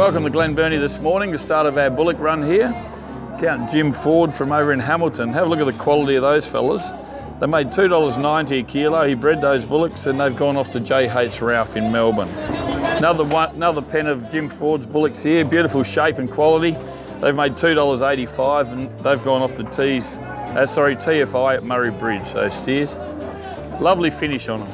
Welcome to Glenburnie this morning, the start of our bullock run here. Count Jim Ford from over in Hamilton. Have a look at the quality of those fellas. They made $2.90 a kilo. He bred those bullocks and they've gone off to J.H. Ralph in Melbourne. Another pen of Jim Ford's bullocks here, beautiful shape and quality. They've made $2.85 and they've gone off to TFI at Murray Bridge, those steers. Lovely finish on them.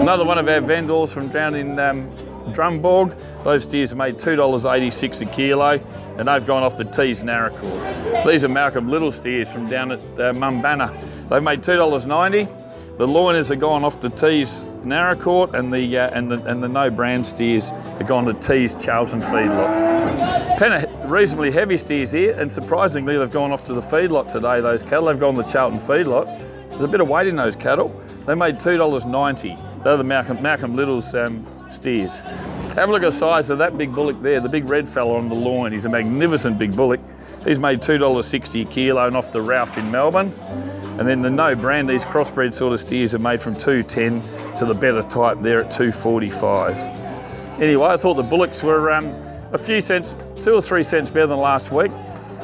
Another one of our vendors from down in Drumborg. Those steers have made $2.86 a kilo and they've gone off the T's Narracourt. These are Malcolm Little steers from down at Mumbana. They've made $2.90. The loiners have gone off to T's Narracourt and the no brand steers have gone to T's Charlton feedlot. Pen of reasonably heavy steers here, and surprisingly they've gone off to the feedlot today, those cattle. They've gone to the Charlton feedlot. There's a bit of weight in those cattle. They made $2.90. They're the Malcolm Little's steers. Have a look at the size of that big bullock there, the big red fella on the loin. He's a magnificent big bullock. He's made $2.60 a kilo and off the Ralph in Melbourne. And then the no brand, these crossbred sort of steers are made from $2.10 to the better type there at $2.45. Anyway, I thought the bullocks were a few cents, 2 or 3 cents better than last week.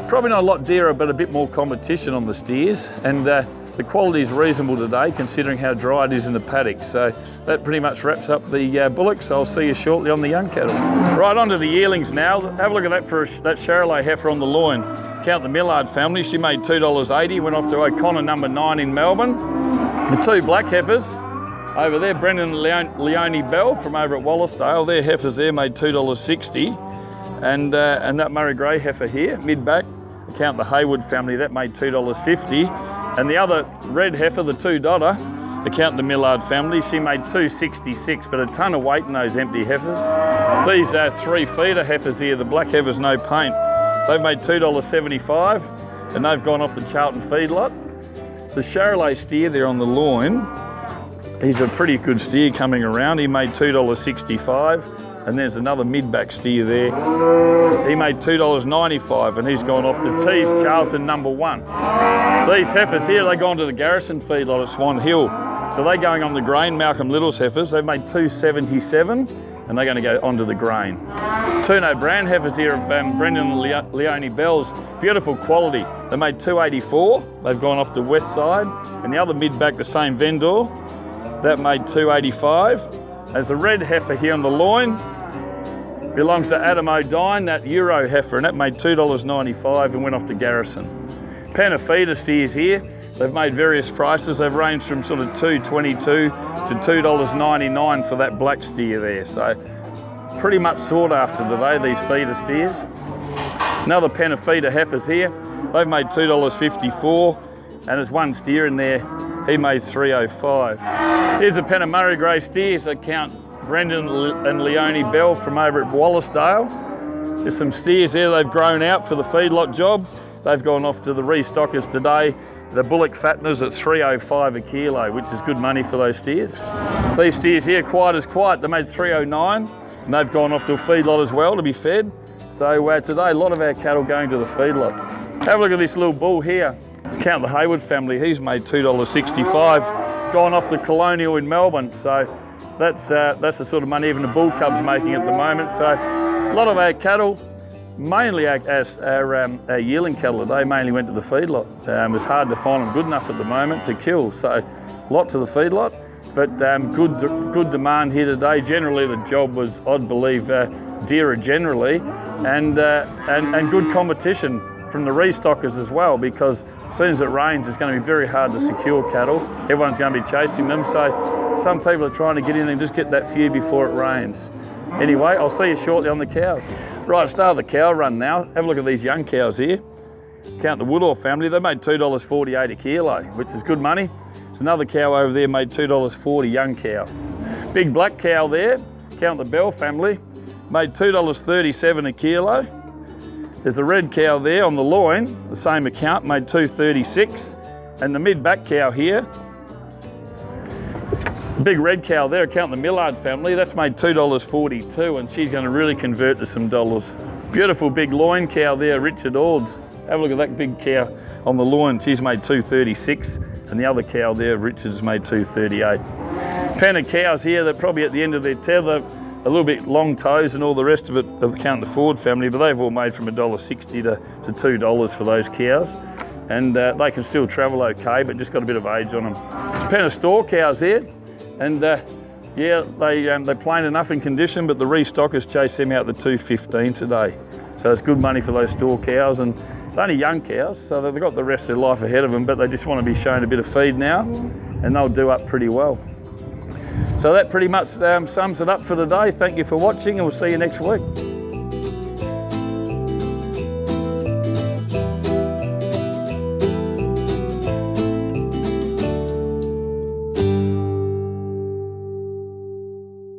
Probably not a lot dearer, but a bit more competition on the steers. And the quality is reasonable today considering how dry it is in the paddock. So that pretty much wraps up the bullocks. I'll see you shortly on the young cattle. Right, on to the yearlings now. Have a look at that for that Charolais heifer on the loin. Count the Millard family. She made $2.80, went off to O'Connor number 9 in Melbourne. The two black heifers over there, Brendan and Leonie Bell from over at Wallacedale. Their heifers there made $2.60. And that Murray Grey heifer here, mid-back, count the Haywood family, that made $2.50. And the other red heifer, the 2-dotter, account the Millard family, she made $2.66, but a ton of weight in those empty heifers. These are 3 feeder heifers here, the black heifers no paint. They've made $2.75 and they've gone off the Charlton feedlot. The Charolais steer there on the loin, he's a pretty good steer coming around. He made $2.65. And there's another mid-back steer there. He made $2.95 and he's gone off to T's Charlton number 1. These heifers here, they've gone to the Garrison feedlot at Swan Hill. So they're going on the grain, Malcolm Little's heifers. They've made $2.77 and they're going to go onto the grain. 2 no brand heifers here of Brendan and Leonie Bell's. Beautiful quality. They made $2.84. They've gone off the west side. And the other mid-back, the same vendor, that made $2.85. There's a red heifer here on the loin, belongs to Adam O'Dine, that Euro heifer, and that made $2.95 and went off to Garrison. Pen of feeder steers here, they've made various prices. They've ranged from sort of $2.22 to $2.99 for that black steer there. So pretty much sought after today, these feeder steers. Another pen of feeder heifers here, they've made $2.54, and there's one steer in there, he made $3.05. Here's a pen of Murray Grey steers that count Brendan and Leonie Bell from over at Wallacedale. There's some steers there, they've grown out for the feedlot job. They've gone off to the restockers today. The bullock fatteners at $3.05 a kilo, which is good money for those steers. These steers here, quiet as quiet, they made $3.09 and they've gone off to a feedlot as well to be fed. So today, a lot of our cattle going to the feedlot. Have a look at this little bull here. Count the Haywood family, he's made $2.65, gone off the Colonial in Melbourne. So that's the sort of money even the bull cub's making at the moment. So a lot of our cattle, mainly our yearling cattle today, mainly went to the feedlot. It's hard to find them good enough at the moment to kill. So a lot to the feedlot, but good demand here today. Generally the job was, I'd believe, dearer generally, and good competition from the restockers as well, because as soon as it rains, it's going to be very hard to secure cattle. Everyone's going to be chasing them, so some people are trying to get in and just get that few before it rains. Anyway, I'll see you shortly on the cows. Right, start the cow run now. Have a look at these young cows here. Count the Woodall family, they made $2.48 a kilo, which is good money. There's another cow over there made $2.40, young cow. Big black cow there, count the Bell family, made $2.37 a kilo. There's a red cow there on the loin, the same account, made $2.36. And the mid-back cow here, the big red cow there, count the Millard family, that's made $2.42 and she's going to really convert to some dollars. Beautiful big loin cow there, Richard Ords. Have a look at that big cow on the loin, she's made $2.36 and the other cow there, Richard's made $2.38. Pen of cows here, they're probably at the end of their tether. a little bit long toes and all the rest of it, of counting the Ford family, but they've all made from $1.60 to $2 for those cows. And they can still travel okay, but just got a bit of age on them. It's a pen of store cows here, and yeah, they're plain enough in condition, but the restockers chased them out to $2.15 today. So it's good money for those store cows, and they're only young cows, so they've got the rest of their life ahead of them, but they just want to be shown a bit of feed now, and they'll do up pretty well. So that pretty much sums it up for today. Thank you for watching, and we'll see you next week.